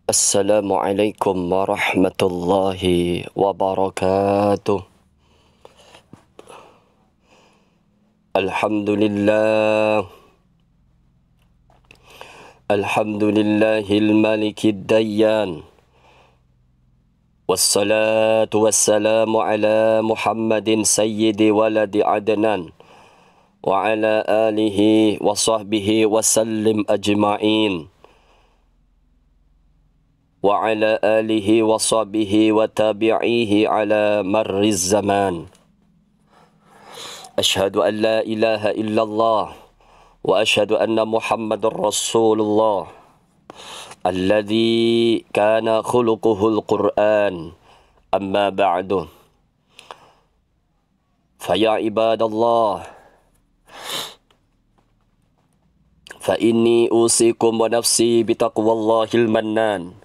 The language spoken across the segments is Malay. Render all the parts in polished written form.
Assalamualaikum warahmatullahi wabarakatuh. Alhamdulillah. Alhamdulillahil malikid dayyan. Wassalatu wassalamu ala Muhammadin sayyidi waladi adnan. Wa ala alihi wa sahbihi wa sallim ajma'in. Wa ala alihi wa sahbihi wa tabi'ihi ala marriz zaman. Ashhadu an la ilaha illallah wa ashhadu anna Muhammadar Rasulullah alladhi kana khuluquhul Qur'an. Amma ba'du. Faya ibadallah, fa inni usikum wa nafsi bitaqwallahil mannan.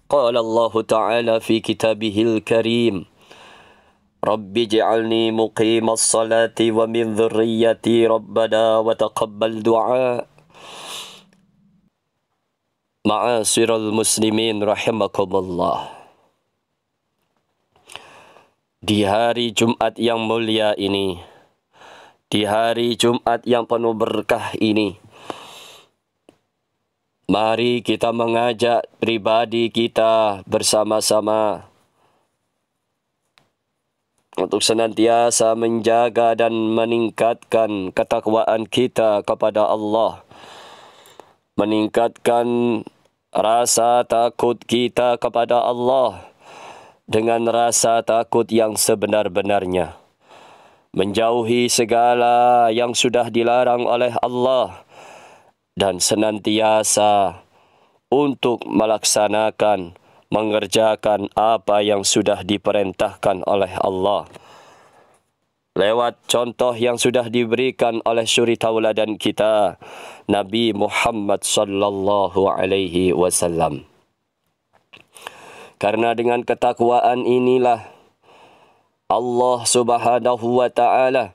Qala Allah Ta'ala fi kitabihil karim, Rabbi ij'alni muqimas salati wa min dhurriyyati rabbana wa taqabbal du'a. Ma'asyiral muslimin rahimakumullah. Di hari Jumat yang mulia ini, di hari Jumat yang penuh berkah ini, mari kita mengajak pribadi kita bersama-sama untuk senantiasa menjaga dan meningkatkan ketakwaan kita kepada Allah, meningkatkan rasa takut kita kepada Allah dengan rasa takut yang sebenar-benarnya, menjauhi segala yang sudah dilarang oleh Allah, dan senantiasa untuk melaksanakan, mengerjakan apa yang sudah diperintahkan oleh Allah lewat contoh yang sudah diberikan oleh suri tauladan kita, Nabi Muhammad sallallahu alaihi wasallam. Karena dengan ketakwaan inilah Allah Subhanahu wa taala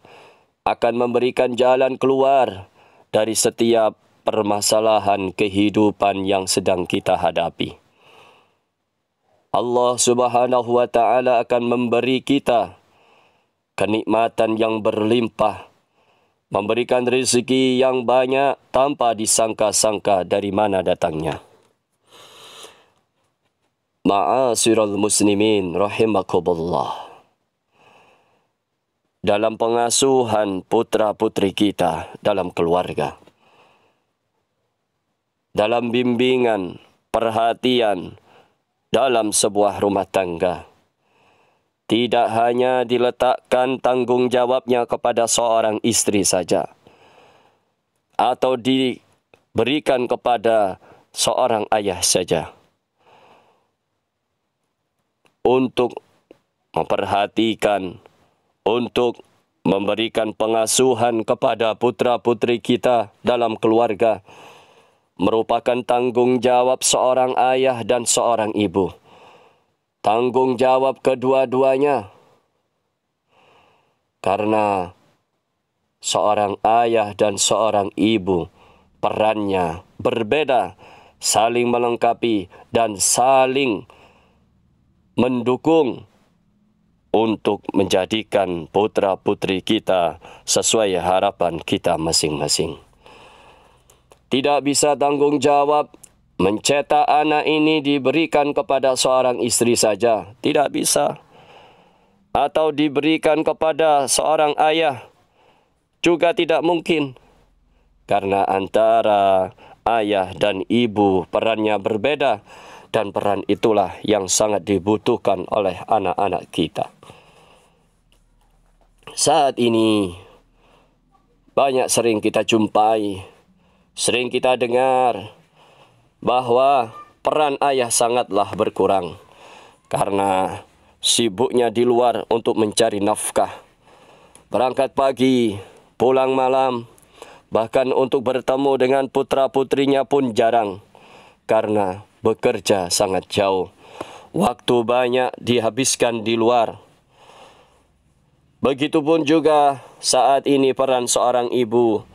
akan memberikan jalan keluar dari setiap permasalahan kehidupan yang sedang kita hadapi. Allah Subhanahu wa taala akan memberi kita kenikmatan yang berlimpah, memberikan rezeki yang banyak tanpa disangka-sangka dari mana datangnya. Ma'asyiral muslimin rahimakumullah. Dalam pengasuhan putra-putri kita dalam keluarga, dalam bimbingan, perhatian dalam sebuah rumah tangga, tidak hanya diletakkan tanggung jawabnya kepada seorang istri saja, atau diberikan kepada seorang ayah saja, untuk memperhatikan, untuk memberikan pengasuhan kepada putra-putri kita dalam keluarga, merupakan tanggung jawab seorang ayah dan seorang ibu. Tanggung jawab kedua-duanya. Karena seorang ayah dan seorang ibu perannya berbeda, saling melengkapi dan saling mendukung untuk menjadikan putra-putri kita sesuai harapan kita masing-masing. Tidak bisa tanggung jawab mencetak anak ini diberikan kepada seorang istri saja. Tidak bisa. Atau diberikan kepada seorang ayah. Juga tidak mungkin. Karena antara ayah dan ibu perannya berbeda. Dan peran itulah yang sangat dibutuhkan oleh anak-anak kita. Saat ini banyak sering kita jumpai, sering kita dengar bahwa peran ayah sangatlah berkurang karena sibuknya di luar untuk mencari nafkah. Berangkat pagi, pulang malam, bahkan untuk bertemu dengan putra-putrinya pun jarang karena bekerja sangat jauh. Waktu banyak dihabiskan di luar. Begitupun juga saat ini peran seorang ibu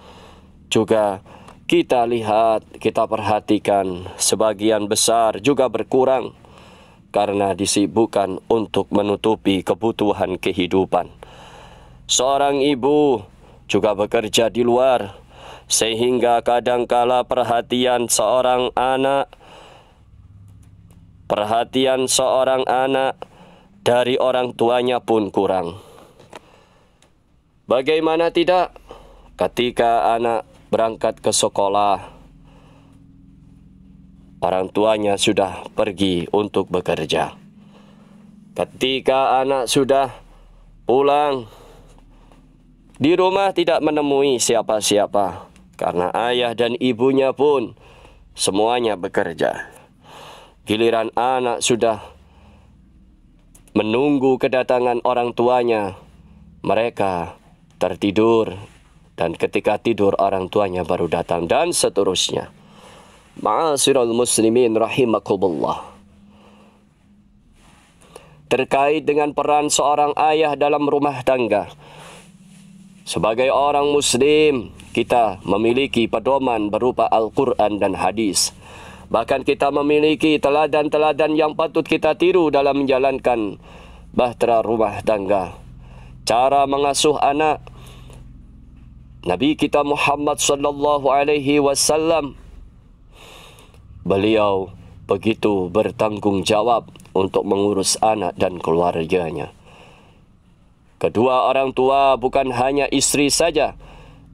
juga kita lihat, kita perhatikan sebagian besar juga berkurang karena disibukkan untuk menutupi kebutuhan kehidupan. Seorang ibu juga bekerja di luar, sehingga kadangkala perhatian seorang anak dari orang tuanya pun kurang. Bagaimana tidak ketika anak berangkat ke sekolah, orang tuanya sudah pergi untuk bekerja. Ketika anak sudah pulang, di rumah tidak menemui siapa-siapa, karena ayah dan ibunya pun semuanya bekerja. Giliran anak sudah menunggu kedatangan orang tuanya, mereka tertidur, dan ketika tidur orang tuanya baru datang, dan seterusnya. Ma'asyiral muslimin rahimakumullah. Terkait dengan peran seorang ayah dalam rumah tangga, sebagai orang muslim, kita memiliki pedoman berupa Al-Quran dan hadis. Bahkan kita memiliki teladan-teladan yang patut kita tiru dalam menjalankan bahtera rumah tangga. Cara mengasuh anak, Nabi kita Muhammad sallallahu alaihi wasallam, beliau begitu bertanggung jawab untuk mengurus anak dan keluarganya. Kedua orang tua bukan hanya istri saja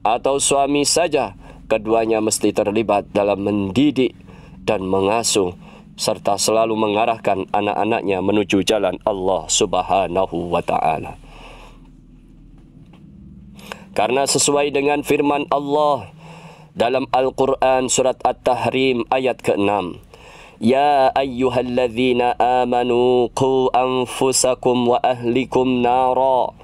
atau suami saja, keduanya mesti terlibat dalam mendidik dan mengasuh serta selalu mengarahkan anak-anaknya menuju jalan Allah Subhanahu wa taala. Karena sesuai dengan firman Allah dalam Al-Quran surat At-Tahrim ayat ke-6, Ya ayyuhalladzina amanu qu anfusakum wa ahlikum nara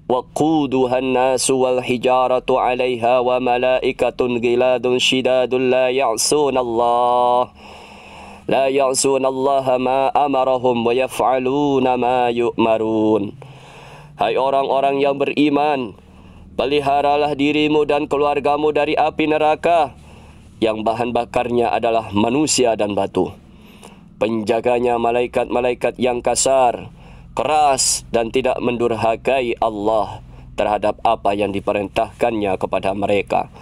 waquduha an-nasu wal hijaratu 'alaiha wa malaikatun ghiladun shidadun la ya'sunallaha ma amarahum wa yaf'aluna ma yu'marun. Hai orang-orang yang beriman, peliharalah dirimu dan keluargamu dari api neraka yang bahan bakarnya adalah manusia dan batu. Penjaganya malaikat-malaikat yang kasar, keras dan tidak mendurhakai Allah terhadap apa yang diperintahkannya kepada mereka,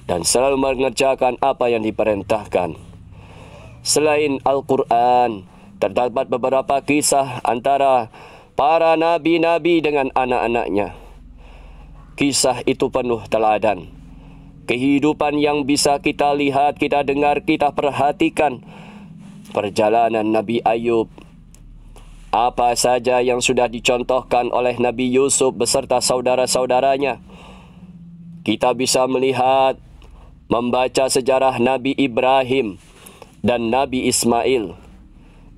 dan selalu mengerjakan apa yang diperintahkan. Selain Al-Quran, terdapat beberapa kisah antara para nabi-nabi dengan anak-anaknya. Kisah itu penuh teladan, kehidupan yang bisa kita lihat, kita dengar, kita perhatikan. Perjalanan Nabi Ayub, apa saja yang sudah dicontohkan oleh Nabi Yusuf beserta saudara-saudaranya. Kita bisa melihat, membaca sejarah Nabi Ibrahim dan Nabi Ismail,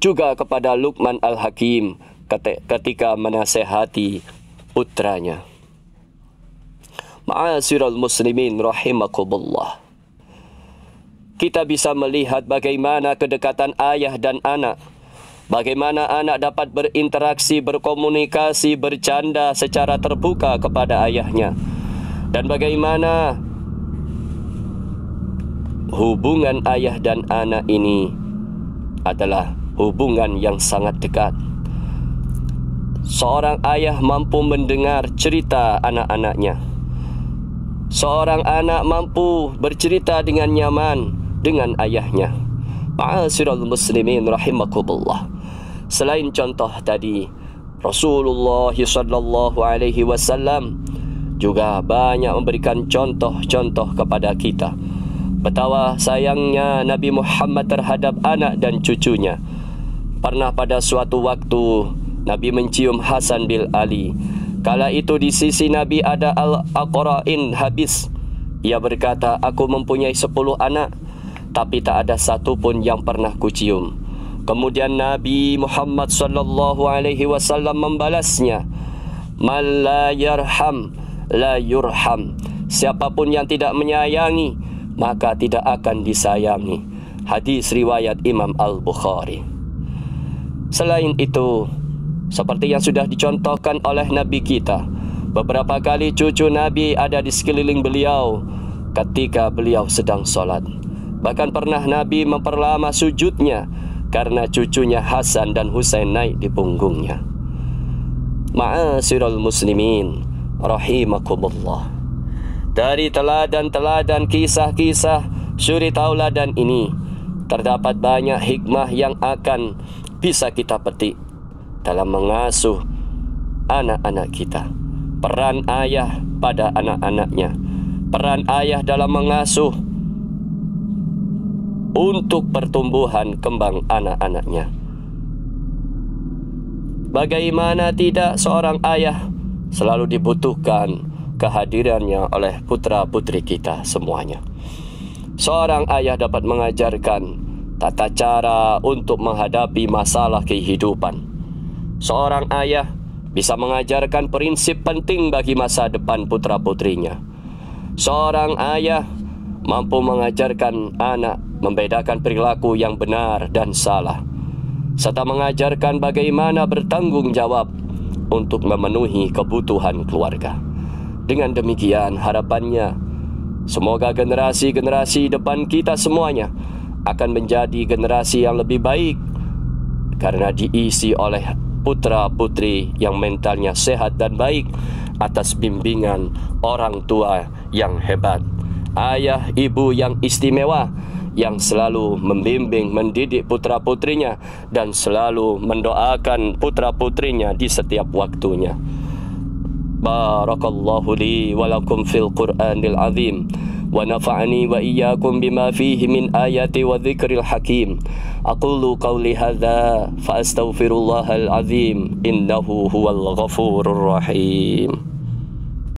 juga kepada Luqman Al-Hakim ketika menasehati putranya. Ma'asyiral muslimin rahimakumullah. Kita bisa melihat bagaimana kedekatan ayah dan anak, bagaimana anak dapat berinteraksi, berkomunikasi, bercanda secara terbuka kepada ayahnya, dan bagaimana hubungan ayah dan anak ini adalah hubungan yang sangat dekat. Seorang ayah mampu mendengar cerita anak-anaknya. Seorang anak mampu bercerita dengan nyaman dengan ayahnya. Ma'asyiral muslimin rahimakumullah. Selain contoh tadi, Rasulullah sallallahu alaihi wasallam juga banyak memberikan contoh-contoh kepada kita. Betapa sayangnya Nabi Muhammad terhadap anak dan cucunya. Pernah pada suatu waktu Nabi mencium Hasan bin Ali. Kala itu di sisi Nabi ada Al-Aqra'in habis. Ia berkata, aku mempunyai 10 anak, tapi tak ada satu pun yang pernah kucium. Kemudian Nabi Muhammad sallallahu alaihi wasallam membalasnya, man la yarham la yurham. Siapapun yang tidak menyayangi, maka tidak akan disayangi. Hadis riwayat Imam Al-Bukhari. Selain itu, seperti yang sudah dicontohkan oleh Nabi kita, beberapa kali cucu Nabi ada di sekeliling beliau ketika beliau sedang sholat. Bahkan pernah Nabi memperlama sujudnya karena cucunya Hasan dan Husain naik di punggungnya. Ma'asyiral muslimin rahimakumullah. Dari teladan-teladan kisah-kisah suri tauladan ini terdapat banyak hikmah yang akan bisa kita petik dalam mengasuh anak-anak kita. Peran ayah pada anak-anaknya, peran ayah dalam mengasuh untuk pertumbuhan kembang anak-anaknya. Bagaimana tidak, seorang ayah selalu dibutuhkan kehadirannya oleh putra-putri kita semuanya. Seorang ayah dapat mengajarkan tata cara untuk menghadapi masalah kehidupan. Seorang ayah bisa mengajarkan prinsip penting bagi masa depan putra-putrinya. Seorang ayah mampu mengajarkan anak membedakan perilaku yang benar dan salah, serta mengajarkan bagaimana bertanggung jawab untuk memenuhi kebutuhan keluarga. Dengan demikian, harapannya semoga generasi-generasi depan kita semuanya akan menjadi generasi yang lebih baik karena diisi oleh putra-putri yang mentalnya sehat dan baik atas bimbingan orang tua yang hebat, ayah ibu yang istimewa yang selalu membimbing, mendidik putra-putrinya dan selalu mendoakan putra-putrinya di setiap waktunya. Barakallahu li wa lakum fil Qur'anil azim wa nafa'ani wa iyyakum bima fihi min ayati wa dzikril hakim. Aqulu qawli hadza fa astaghfirullahal azim innahu huwal ghafurur rahim.